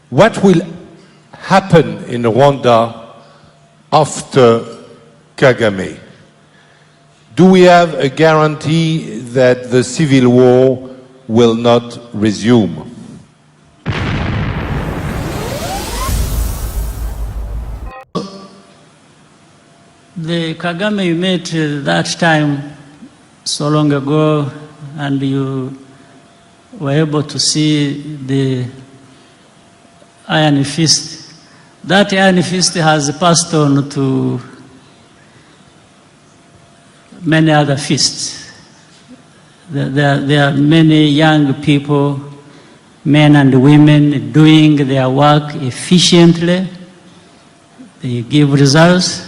What will happen in Rwanda after Kagame? Do we have a guarantee that the civil war will not resume? The Kagame you met that time so long ago, and you were able to see the iron fist. That iron fist has passed on to many other fists. There are many young people, men and women, doing their work efficiently. They give results.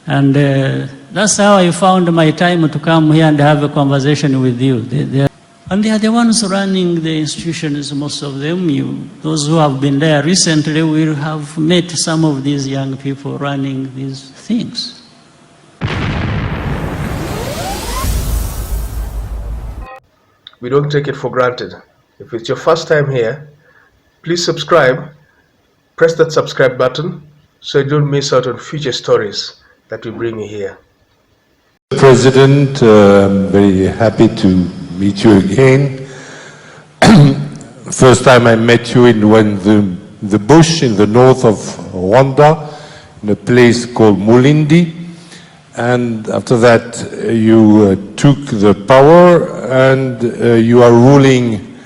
And that's how I found my time to come here and have a conversation with you. And they are the ones running the institutions, most of them. Those who have been there recently will have met some of these young people running these things. We don't take it for granted. If it's your first time here, please subscribe. Press that subscribe button so you don't miss out on future stories that we bring you here. President, I'm very happy to meet you again. First time I met you in the bush in the north of Rwanda, in a place called Mulindi. And after that, you took the power and you are ruling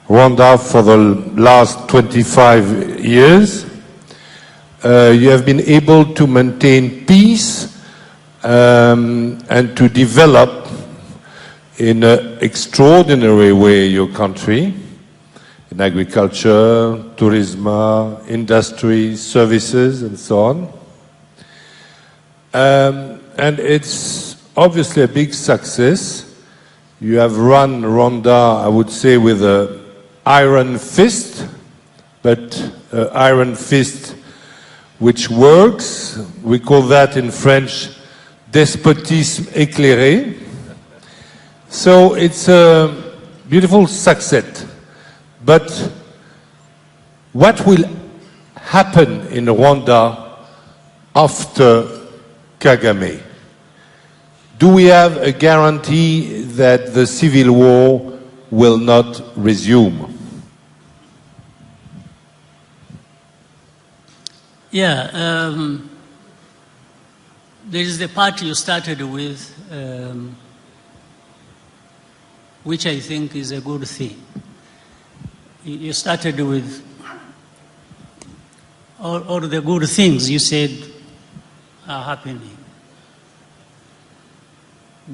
Rwanda for the last 25 years. You have been able to maintain peace and to develop in an extraordinary way your country, in agriculture, tourism, industry, services, and so on. And it's obviously a big success. You have run Rwanda, I would say, with an iron fist, but an iron fist which works. We call that in French despotisme éclairé. So it's a beautiful success. But what will happen in Rwanda after Kagame? Do we have a guarantee that the civil war will not resume? Yeah, there is the part you started with, which I think is a good thing. You started with all the good things you said are happening.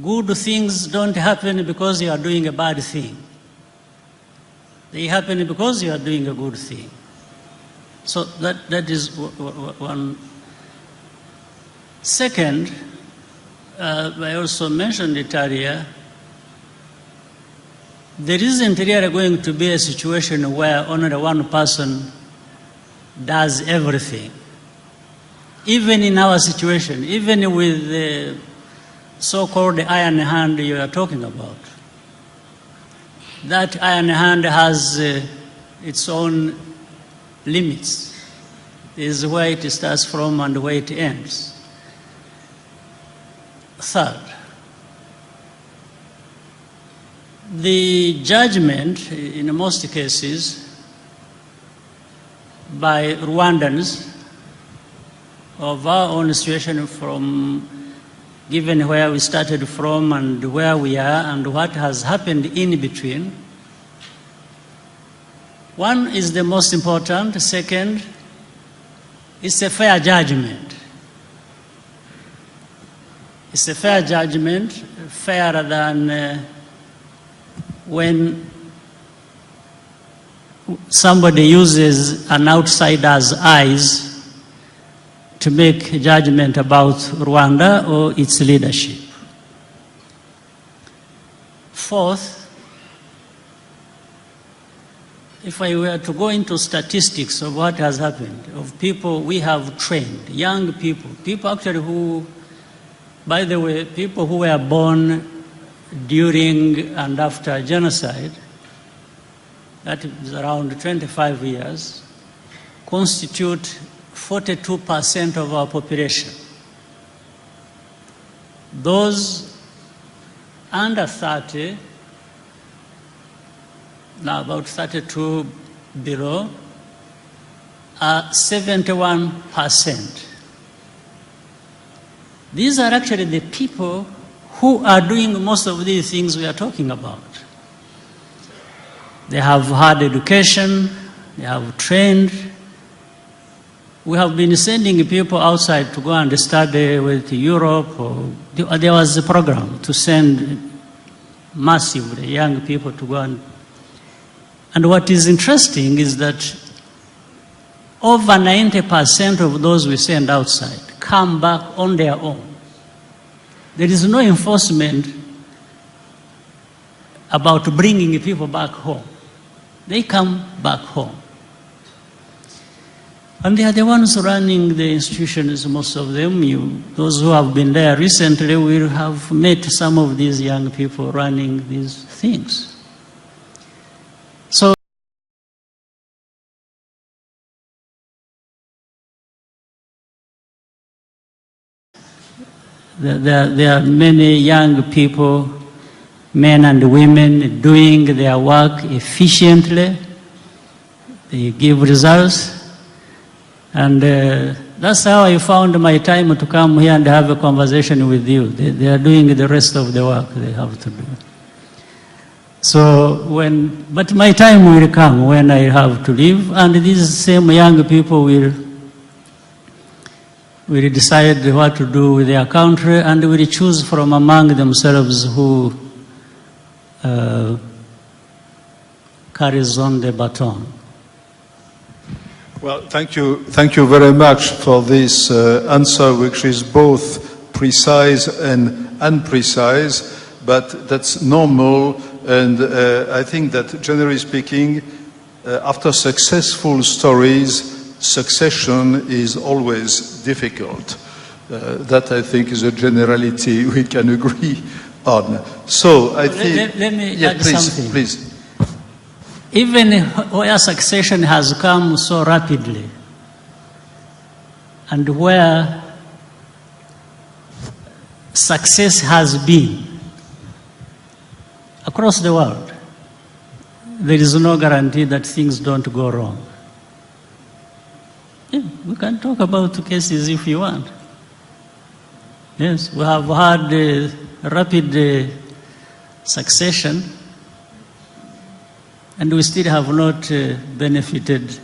Good things don't happen because you are doing a bad thing. They happen because you are doing a good thing. So that is one. Second, I also mentioned it earlier, there isn't really going to be a situation where only one person does everything. Even in our situation, even with the so-called iron hand you are talking about, that iron hand has its own limits. This is where it starts from and where it ends. Third, the judgment, in most cases, by Rwandans of our own situation, from given where we started from and where we are and what has happened in between. One is the most important. Second, it's a fair judgment. It's a fair judgment, fairer than when somebody uses an outsider's eyes to make a judgment about Rwanda or its leadership. Fourth, if I were to go into statistics of what has happened, of people we have trained, young people, people actually who, by the way, people who were born during and after genocide, that is around 25 years, constitute 42% of our population. Those under 30, now about 32 below, are 71%. These are actually the people who are doing most of these things we are talking about. They have had education, they have trained. We have been sending people outside to go and study with Europe. Or there was a program to send massively young people to go and what is interesting is that over 90% of those we send outside come back on their own. There is no enforcement about bringing people back home. They come back home. And they are the ones running the institutions, most of them. Those who have been there recently will have met some of these young people running these things. So there are many young people, men and women, doing their work efficiently. They give results. And that's how I found my time to come here and have a conversation with you. They are doing the rest of the work they have to do. So but my time will come when I have to leave, and these same young people will decide what to do with their country, and will choose from among themselves who carries on the baton. Well, thank you very much for this answer, which is both precise and imprecise, but that's normal, and I think that generally speaking, after successful stories, succession is always difficult. That, I think, is a generality we can agree on. So, I think... Let me add something. Please. Even where succession has come so rapidly, and where success has been across the world, there is no guarantee that things don't go wrong. Yeah, we can talk about cases if you want. Yes, we have had rapid succession, and we still have not benefited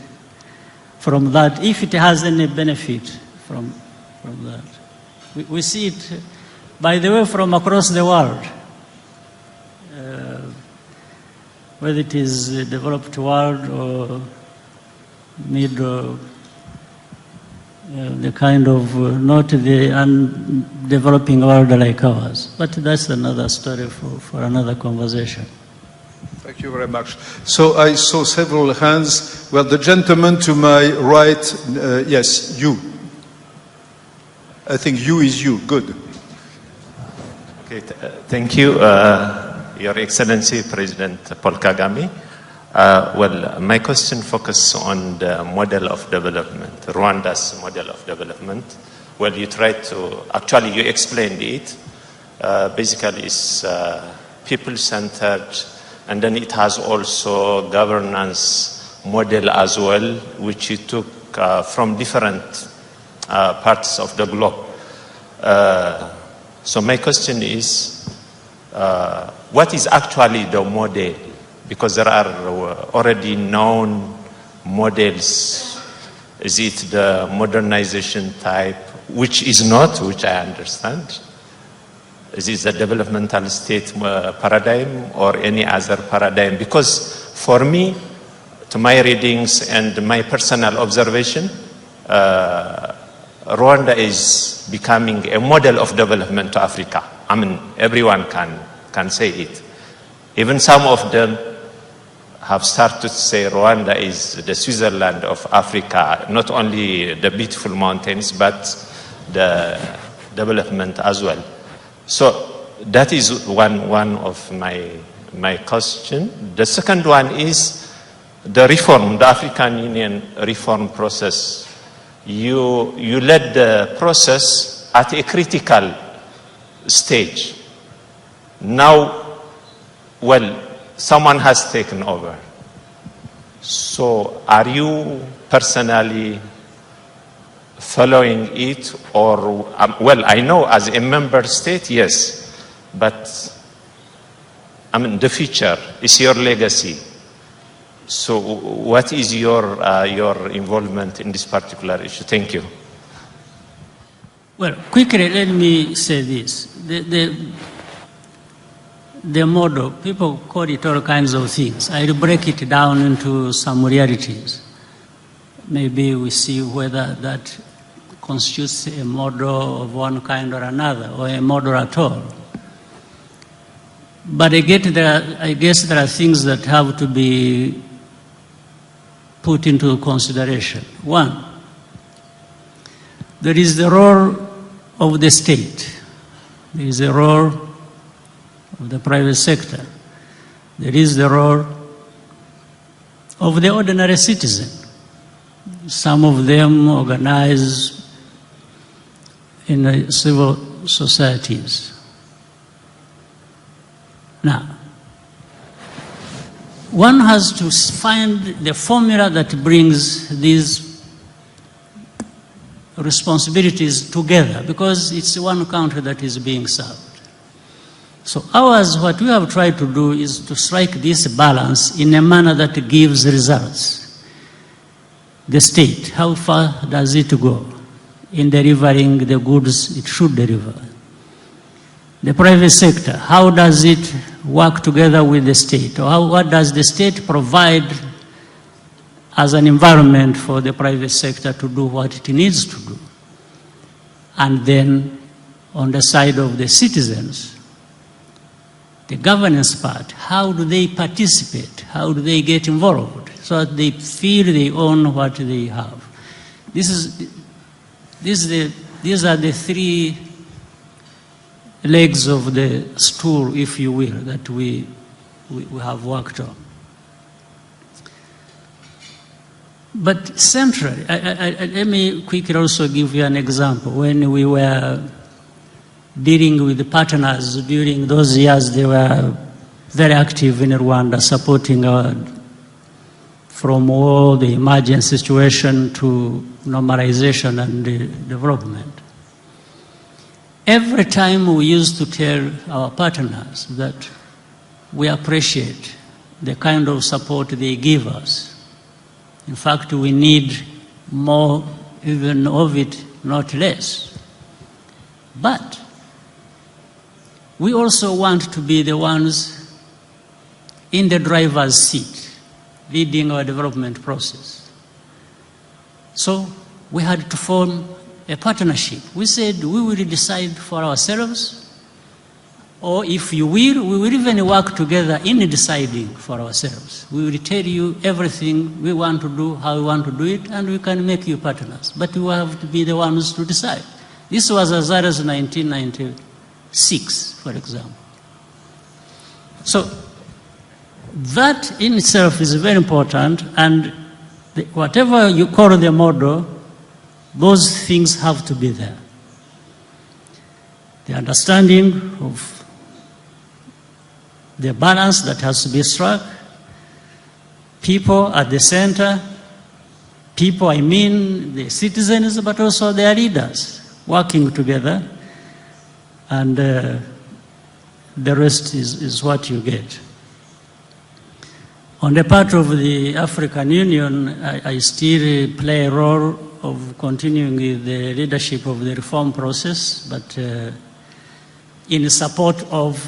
from that, if it has any benefit from that. We see it, by the way, from across the world, whether it is the developed world or middle, the kind of, not the undeveloping world like ours. But that's another story for another conversation. Thank you very much. So I saw several hands. Well, the gentleman to my right, yes, you. I think you is you. Good. Okay, thank you, Your Excellency, President Paul Kagame. Well, my question focuses on the model of development, Rwanda's model of development. Well, you tried to, actually you explained it. Basically, it's people-centered, and then it has also governance model as well, which you took from different parts of the globe. So my question is, what is actually the model? Because there are already known models. Is it the modernization type, which is not, which I understand? Is it the developmental state paradigm or any other paradigm? Because for me, to my readings and my personal observation, Rwanda is becoming a model of development to Africa. I mean, everyone can say it. Even some of them have started to say Rwanda is the Switzerland of Africa, not only the beautiful mountains, but the development as well. So that is one of my question. The second one is, the reform, the African Union reform process, you led the process at a critical stage. Now, well, someone has taken over. So are you personally following it, or, well, I know as a member state, yes, but I mean, the future is your legacy. So what is your involvement in this particular issue? Thank you. Well, quickly, let me say this. The model, people call it all kinds of things. I'll break it down into some realities. Maybe we see whether that constitutes a model of one kind or another, or a model at all. But I guess there are things that have to be put into consideration. One, there is the role of the state. There is the role of the private sector. There is the role of the ordinary citizen. Some of them organize in civil societies. Now, one has to find the formula that brings these responsibilities together, because it's one country that is being served. So ours, what we have tried to do is to strike this balance in a manner that gives results. The state, how far does it go in delivering the goods it should deliver? The private sector, how does it work together with the state? Or what does the state provide as an environment for the private sector to do what it needs to do? And then on the side of the citizens, the governance part, how do they participate? How do they get involved so that they feel they own what they have? These are the three legs of the stool, if you will, that we have worked on. But centrally, let me quickly also give you an example. When we were dealing with the partners during those years, they were very active in Rwanda, supporting our, from all the emergency situation to normalization and development. Every time we used to tell our partners that we appreciate the kind of support they give us. In fact, we need more even of it, not less. But we also want to be the ones in the driver's seat, leading our development process. So we had to form a partnership. We said we will decide for ourselves, or if you will, we will even work together in deciding for ourselves. We will tell you everything we want to do, how we want to do it, and we can make you partners. But we have to be the ones to decide. This was as early as 1996, for example. So that in itself is very important, and whatever you call the model, those things have to be there. The understanding of the balance that has to be struck, people at the center, people, I mean the citizens, but also their leaders, working together, and the rest is what you get. On the part of the African Union, I still play a role of continuing the leadership of the reform process, but in support of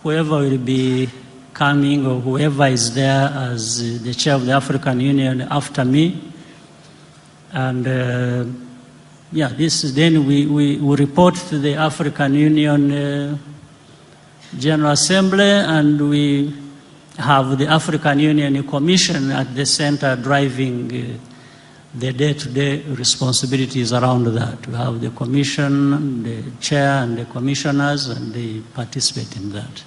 whoever will be coming or whoever is there as the chair of the African Union after me. And yeah, then we report to the African Union General Assembly, and we have the African Union Commission at the center driving the day-to-day responsibilities around that. We have the commission, the chair and the commissioners, and they participate in that.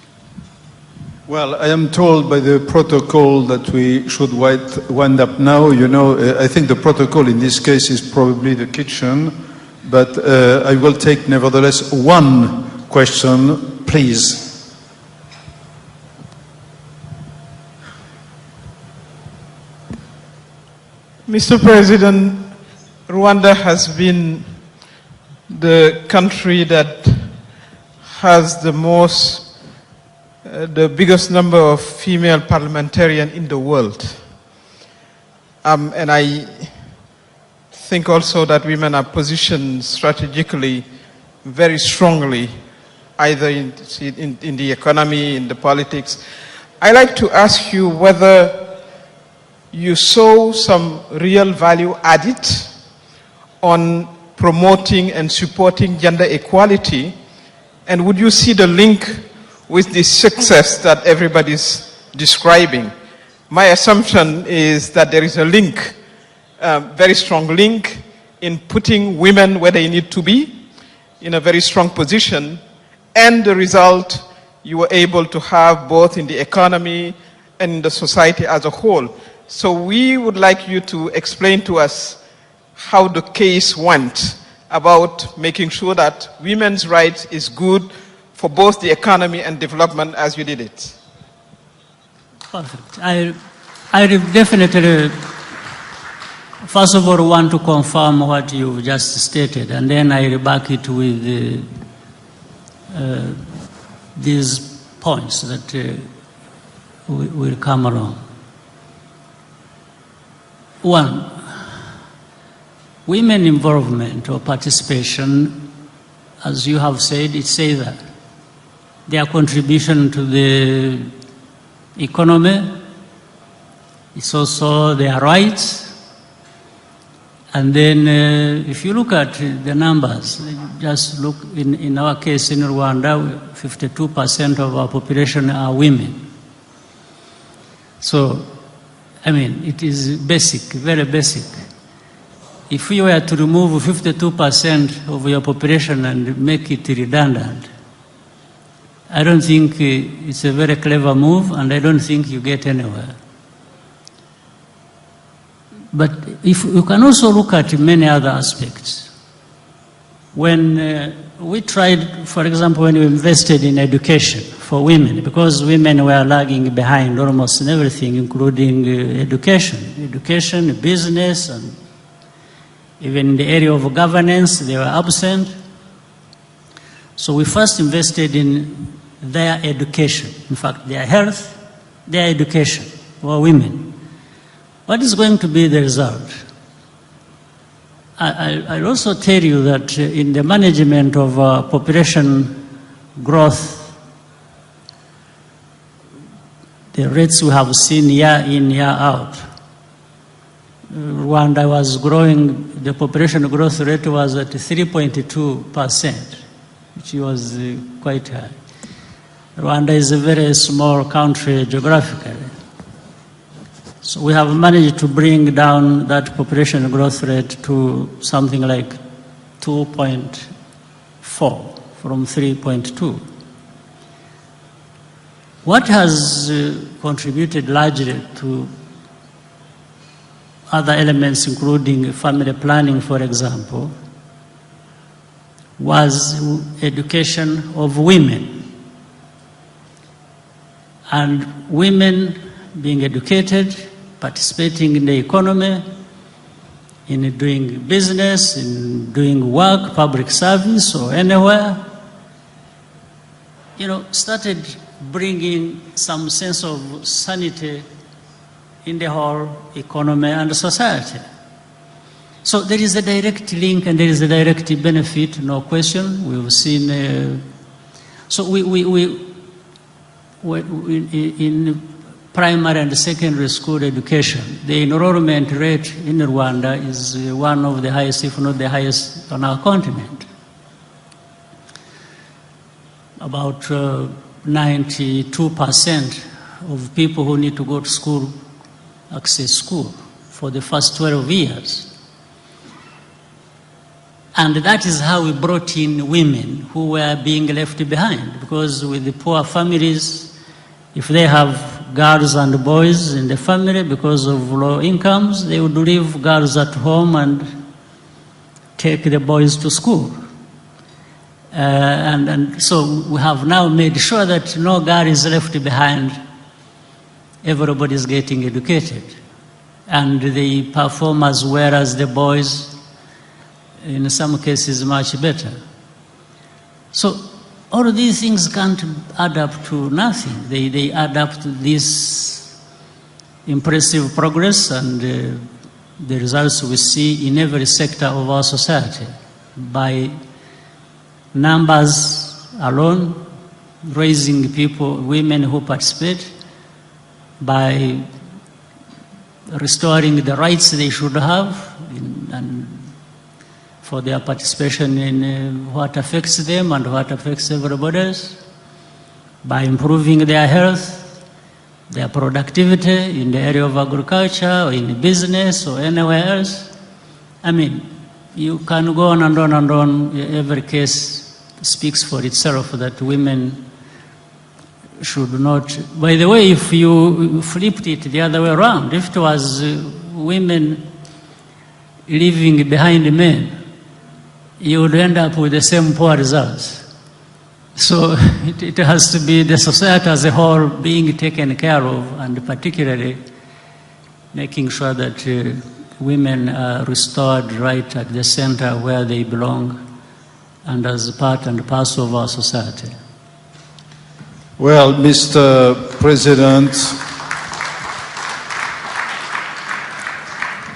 Well, I am told by the protocol that we should wind up now. You know, I think the protocol in this case is probably the kitchen, but I will take nevertheless one question, please. Mr. President, Rwanda has been the country that has the biggest number of female parliamentarians in the world. And I think also that women are positioned strategically very strongly, either in the economy, in the politics. I'd like to ask you whether you saw some real value added on promoting and supporting gender equality, and would you see the link with the success that everybody's describing? My assumption is that there is a link, very strong link, in putting women where they need to be, in a very strong position, and the result you were able to have both in the economy and in the society as a whole. So we would like you to explain to us how the case went about making sure that women's rights is good for both the economy and development as you did it. Perfect. I definitely, first of all, want to confirm what you just stated, and then I reback it with these points that will come along. One, women involvement or participation, as you have said, it's either their contribution to the economy, it's also their rights, and then if you look at the numbers, just look in our case in Rwanda, 52% of our population are women. So, I mean, it is basic, very basic. If we were to remove 52% of your population and make it redundant, I don't think it's a very clever move, and I don't think you get anywhere. But if you can also look at many other aspects. When we tried, for example, when we invested in education for women, because women were lagging behind almost in everything, including education, business, and even in the area of governance, they were absent. So we first invested in their education, in fact, their health, their education for women. What is going to be the result? I'll also tell you that in the management of population growth, the rates we have seen year in, year out, Rwanda was growing, the population growth rate was at 3.2%, which was quite high. Rwanda is a very small country geographically. So we have managed to bring down that population growth rate to something like 2.4 from 3.2. What has contributed largely to other elements, including family planning, for example, was education of women. And women being educated, participating in the economy, in doing business, in doing work, public service, or anywhere, started bringing some sense of sanity in the whole economy and society. So there is a direct link and there is a direct benefit, no question. We've seen, in primary and secondary school education, the enrollment rate in Rwanda is one of the highest, if not the highest, on our continent. About 92% of people who need to go to school access school for the first 12 years. And that is how we brought in women who were being left behind, because with the poor families, If they have girls and boys in the family because of low incomes, they would leave girls at home and take the boys to school. And so we have now made sure that no girl is left behind. Everybody is getting educated. And they perform as well as the boys, in some cases much better. So all of these things can't add up to nothing. They add up to this impressive progress and the results we see in every sector of our society. By numbers alone, raising people, women who participate, by restoring the rights they should have and for their participation in what affects them and what affects everybody else, by improving their health, their productivity in the area of agriculture or in business or anywhere else. I mean, you can go on and on and on. Every case speaks for itself that women should not. By the way, if you flipped it the other way around, if it was women leaving behind men, you would end up with the same poor results. So it has to be the society as a whole being taken care of, and particularly making sure that women are restored right at the center where they belong and as part and parcel of our society. Well, Mr. President,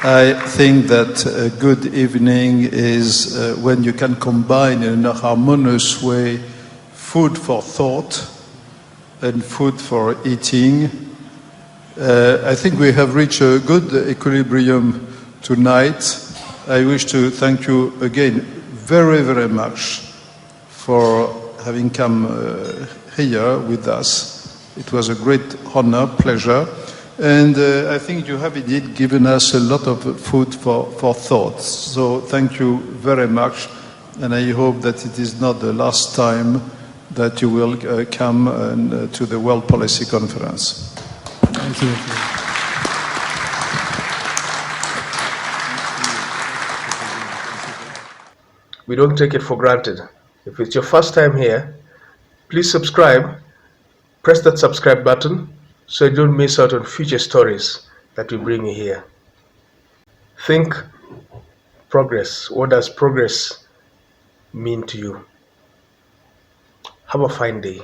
I think that a good evening is when you can combine in a harmonious way food for thought and food for eating. I think we have reached a good equilibrium tonight. I wish to thank you again very, very much for having come here with us. It was a great honor, pleasure. And I think you have indeed given us a lot of food for thought. So thank you very much. And I hope that it is not the last time that you will come to the World Policy Conference. Thank you. We don't take it for granted. If it's your first time here, please subscribe, press that subscribe button so you don't miss out on future stories that we bring you here. Think progress. What does progress mean to you? Have a fine day.